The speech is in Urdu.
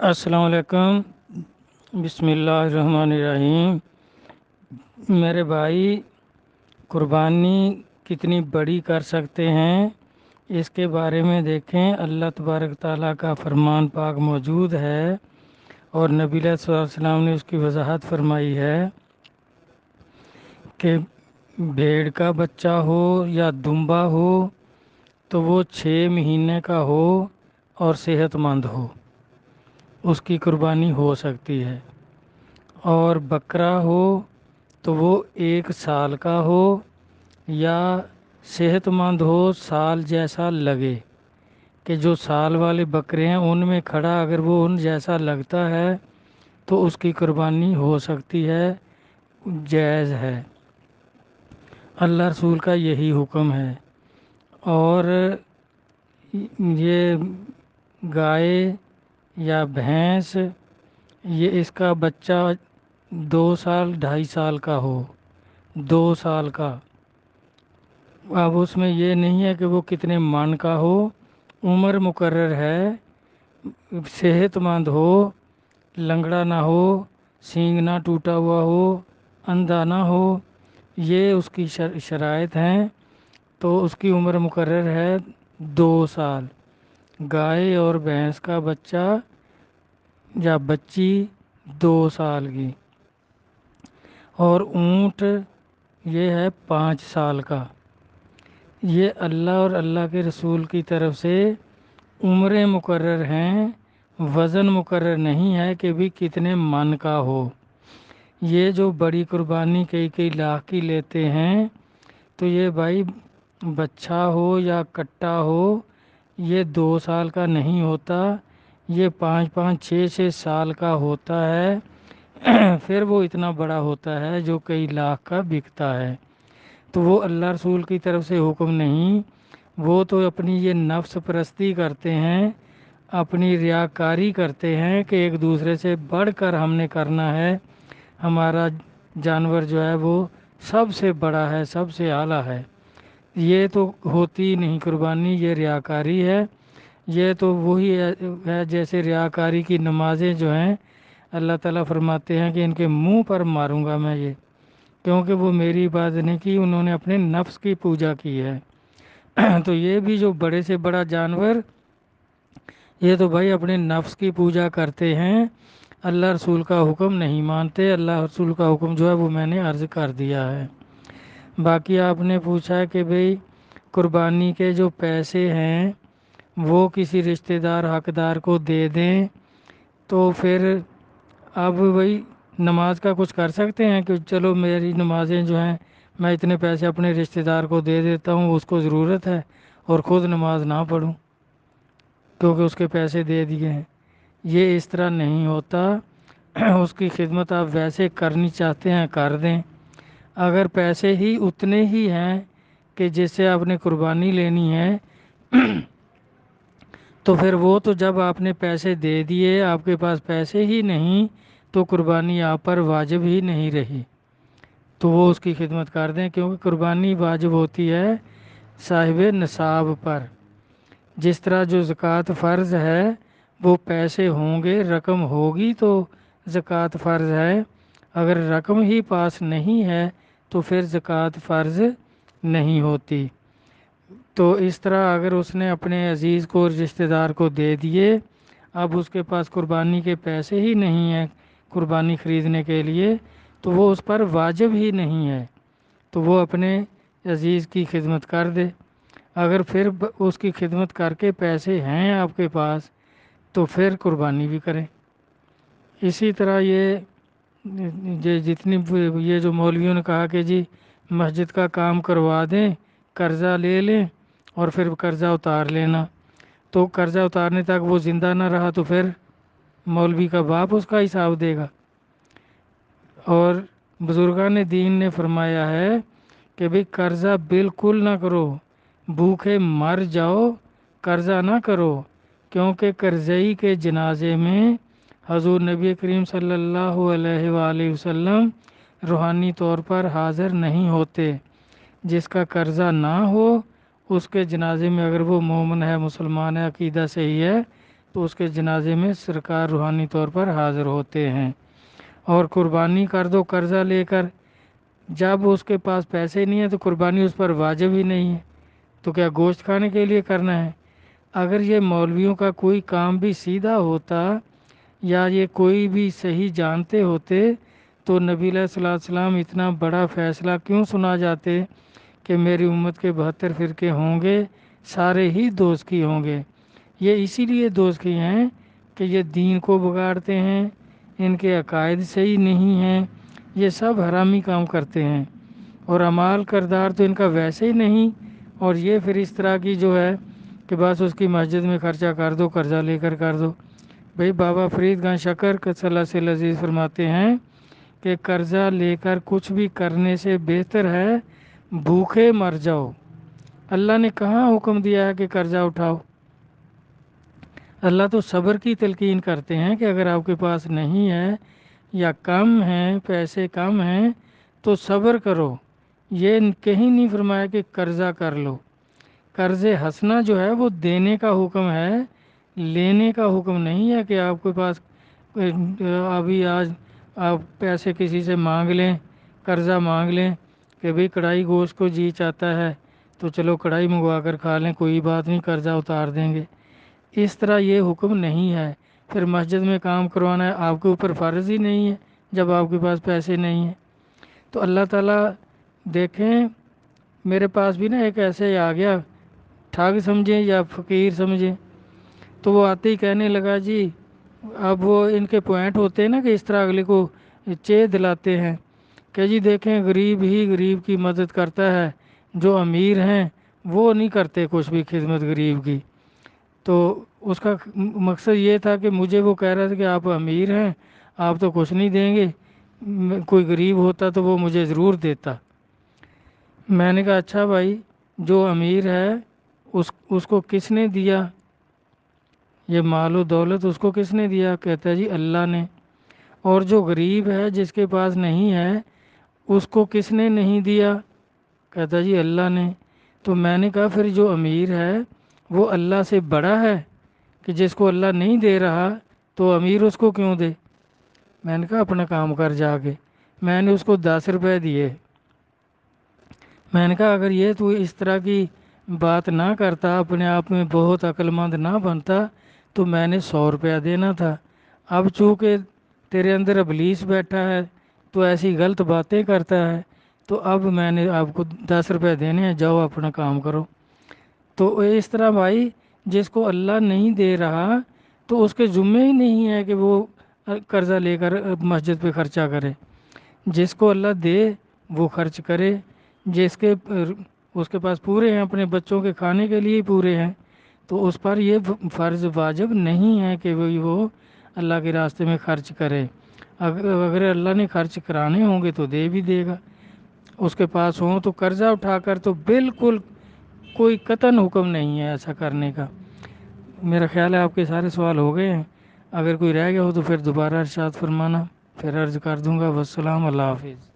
السلام علیکم۔ بسم اللہ الرحمن الرحیم۔ میرے بھائی، قربانی کتنی بڑی کر سکتے ہیں اس کے بارے میں دیکھیں۔ اللہ تبارک تعالیٰ کا فرمان پاک موجود ہے اور نبی صلی اللہ علیہ وسلم نے اس کی وضاحت فرمائی ہے کہ بھیڑ کا بچہ ہو یا دمبا ہو تو وہ 6 مہینے کا ہو اور صحت مند ہو، اس کی قربانی ہو سکتی ہے۔ اور بکرا ہو تو وہ 1 سال کا ہو یا صحت مند ہو، سال جیسا لگے، کہ جو سال والے بکرے ہیں ان میں کھڑا اگر وہ ان جیسا لگتا ہے تو اس کی قربانی ہو سکتی ہے، جائز ہے۔ اللہ رسول کا یہی حکم ہے۔ اور یہ گائے یا بھینس، یہ اس کا بچہ 2 سال 2.5 سال کا ہو، 2 سال کا۔ اب اس میں یہ نہیں ہے کہ وہ کتنے من کا ہو، عمر مقرر ہے، صحت مند ہو، لنگڑا نہ ہو، سینگ نہ ٹوٹا ہوا ہو، اندھا نہ ہو، یہ اس کی شرائط ہیں۔ تو اس کی عمر مقرر ہے 2 سال۔ گائے اور بھینس کا بچہ یا بچی 2 سال کی، اور اونٹ یہ ہے 5 سال کا۔ یہ اللہ اور اللہ کے رسول کی طرف سے عمریں مقرر ہیں، وزن مقرر نہیں ہے کہ بھی کتنے من کا ہو۔ یہ جو بڑی قربانی کئی لاکھ کی لیتے ہیں تو یہ بھائی بچہ ہو یا کٹا ہو، یہ 2 سال کا نہیں ہوتا، یہ 5 6 سال کا ہوتا ہے۔ پھر وہ اتنا بڑا ہوتا ہے جو کئی لاکھ کا بکتا ہے۔ تو وہ اللہ رسول کی طرف سے حکم نہیں، وہ تو اپنی یہ نفس پرستی کرتے ہیں، اپنی ریاکاری کرتے ہیں کہ ایک دوسرے سے بڑھ کر ہم نے کرنا ہے، ہمارا جانور جو ہے وہ سب سے بڑا ہے، سب سے اعلیٰ ہے۔ یہ تو ہوتی نہیں قربانی، یہ ریاکاری ہے۔ یہ تو وہی ہے جیسے ریاکاری کی نمازیں جو ہیں، اللہ تعالیٰ فرماتے ہیں کہ ان کے منہ پر ماروں گا میں یہ، کیونکہ وہ میری عبادت نہیں کی، انہوں نے اپنے نفس کی پوجا کی ہے۔ تو یہ بھی جو بڑے سے بڑا جانور، یہ تو بھائی اپنے نفس کی پوجا کرتے ہیں، اللہ رسول کا حکم نہیں مانتے۔ اللہ رسول کا حکم جو ہے وہ میں نے عرض کر دیا ہے۔ باقی آپ نے پوچھا کہ بھئی قربانی کے جو پیسے ہیں وہ کسی رشتہ دار حقدار کو دے دیں تو پھر اب وہی نماز کا کچھ کر سکتے ہیں کہ چلو میری نمازیں جو ہیں میں اتنے پیسے اپنے رشتہ دار کو دے دیتا ہوں، اس کو ضرورت ہے، اور خود نماز نہ پڑھوں کیونکہ اس کے پیسے دے دیے ہیں۔ یہ اس طرح نہیں ہوتا۔ اس کی خدمت آپ ویسے کرنی چاہتے ہیں کر دیں۔ اگر پیسے ہی اتنے ہی ہیں کہ جس سے آپ نے قربانی لینی ہے تو پھر وہ تو جب آپ نے پیسے دے دیے، آپ کے پاس پیسے ہی نہیں تو قربانی آپ پر واجب ہی نہیں رہی، تو وہ اس کی خدمت کر دیں، کیونکہ قربانی واجب ہوتی ہے صاحب نصاب پر۔ جس طرح جو زکوٰۃ فرض ہے وہ پیسے ہوں گے، رقم ہوگی تو زکوٰۃ فرض ہے، اگر رقم ہی پاس نہیں ہے تو پھر زکوٰۃ فرض نہیں ہوتی۔ تو اس طرح اگر اس نے اپنے عزیز کو رشتہ دار کو دے دیے، اب اس کے پاس قربانی کے پیسے ہی نہیں ہیں قربانی خریدنے کے لیے، تو وہ اس پر واجب ہی نہیں ہے، تو وہ اپنے عزیز کی خدمت کر دے۔ اگر پھر اس کی خدمت کر کے پیسے ہیں آپ کے پاس تو پھر قربانی بھی کریں۔ اسی طرح یہ جتنی یہ جو مولویوں نے کہا کہ جی مسجد کا کام کروا دیں، قرضہ لے لیں اور پھر قرضہ اتار لینا، تو قرضہ اتارنے تک وہ زندہ نہ رہا تو پھر مولوی کا باپ اس کا حساب دے گا۔ اور بزرگان دین نے فرمایا ہے کہ بھئی قرضہ بالکل نہ کرو، بھوکے مر جاؤ، قرضہ نہ کرو، کیونکہ قرضئی کے جنازے میں حضور نبی کریم صلی اللہ علیہ وآلہ وسلم روحانی طور پر حاضر نہیں ہوتے۔ جس کا قرضہ نہ ہو اس کے جنازے میں اگر وہ مومن ہے، مسلمان ہے، عقیدہ صحیح ہے تو اس کے جنازے میں سرکار روحانی طور پر حاضر ہوتے ہیں۔ اور قربانی کر دو قرضہ لے کر، جب اس کے پاس پیسے نہیں ہیں تو قربانی اس پر واجب ہی نہیں ہے، تو کیا گوشت کھانے کے لیے کرنا ہے؟ اگر یہ مولویوں کا کوئی کام بھی سیدھا ہوتا یا یہ کوئی بھی صحیح جانتے ہوتے تو نبی علیہ الصلوۃ والسلام اتنا بڑا فیصلہ کیوں سنا جاتے کہ میری امت کے 72 فرقے ہوں گے، سارے ہی دوزخی ہوں گے۔ یہ اسی لیے دوزخی ہیں کہ یہ دین کو بگاڑتے ہیں، ان کے عقائد صحیح نہیں ہیں، یہ سب حرامی کام کرتے ہیں، اور اعمال کردار تو ان کا ویسے ہی نہیں، اور یہ پھر اس طرح کی جو ہے کہ بس اس کی مسجد میں خرچہ کر دو، قرضہ لے کر کر دو۔ بھئی بابا فرید گنج شکر قدس اللہ سے عزیز فرماتے ہیں کہ قرضہ لے کر کچھ بھی کرنے سے بہتر ہے بھوکے مر جاؤ۔ اللہ نے کہاں حکم دیا ہے کہ قرضہ اٹھاؤ؟ اللہ تو صبر کی تلقین کرتے ہیں کہ اگر آپ کے پاس نہیں ہے یا کم ہیں، پیسے کم ہیں تو صبر کرو۔ یہ کہیں نہیں فرمایا کہ قرضہ کر لو۔ قرض حسنہ جو ہے وہ دینے کا حکم ہے، لینے کا حکم نہیں ہے کہ آپ کے پاس ابھی آج آپ پیسے کسی سے مانگ لیں، قرضہ مانگ لیں کہ بھئی کڑھائی گوشت کو جی چاہتا ہے تو چلو کڑھائی منگوا کر کھا لیں، کوئی بات نہیں، قرضہ اتار دیں گے۔ اس طرح یہ حکم نہیں ہے۔ پھر مسجد میں کام کروانا ہے آپ کے اوپر فرض ہی نہیں ہے جب آپ کے پاس پیسے نہیں ہیں۔ تو اللہ تعالیٰ دیکھیں، میرے پاس بھی نا ایک ایسے آ گیا، ٹھگ سمجھیں یا فقیر سمجھیں، تو وہ آتے ہی کہنے لگا جی، اب وہ ان کے پوائنٹ ہوتے ہیں نا کہ اس طرح اگلے کو چے دلاتے ہیں کہ جی دیکھیں غریب ہی غریب کی مدد کرتا ہے، جو امیر ہیں وہ نہیں کرتے کچھ بھی خدمت غریب کی۔ تو اس کا مقصد یہ تھا کہ مجھے وہ کہہ رہا تھا کہ آپ امیر ہیں، آپ تو کچھ نہیں دیں گے، کوئی غریب ہوتا تو وہ مجھے ضرور دیتا۔ میں نے کہا اچھا بھائی، جو امیر ہے اس کو کس نے دیا یہ مال و دولت؟ اس کو کس نے دیا؟ کہتا ہے جی اللہ نے۔ اور جو غریب ہے جس کے پاس نہیں ہے اس کو کس نے نہیں دیا؟ کہتا جی اللہ نے۔ تو میں نے کہا پھر جو امیر ہے وہ اللہ سے بڑا ہے کہ جس کو اللہ نہیں دے رہا تو امیر اس کو کیوں دے؟ میں نے کہا اپنا کام کر جا کے۔ میں نے اس کو 10 روپے دیے۔ میں نے کہا اگر یہ تو اس طرح کی بات نہ کرتا، اپنے آپ میں بہت عقل مند نہ بنتا تو میں نے 100 روپیہ دینا تھا۔ اب چونکہ تیرے اندر ابلیس بیٹھا ہے تو ایسی غلط باتیں کرتا ہے، تو اب میں نے آپ کو 10 روپے دینے ہیں، جاؤ اپنا کام کرو۔ تو اس طرح بھائی جس کو اللہ نہیں دے رہا تو اس کے ذمے ہی نہیں ہے کہ وہ قرضہ لے کر مسجد پہ خرچہ کرے۔ جس کو اللہ دے وہ خرچ کرے، اس کے پاس پورے ہیں، اپنے بچوں کے کھانے کے لیے پورے ہیں، تو اس پر یہ فرض واجب نہیں ہے کہ وہ اللہ کے راستے میں خرچ کرے۔ اگر اللہ نے خرچ کرانے ہوں گے تو دے بھی دے گا، اس کے پاس ہوں تو قرضہ اٹھا کر تو بالکل کوئی قطعاً حکم نہیں ہے ایسا کرنے کا۔ میرا خیال ہے آپ کے سارے سوال ہو گئے ہیں، اگر کوئی رہ گیا ہو تو پھر دوبارہ ارشاد فرمانا، پھر عرض کر دوں گا۔ والسلام، اللہ حافظ۔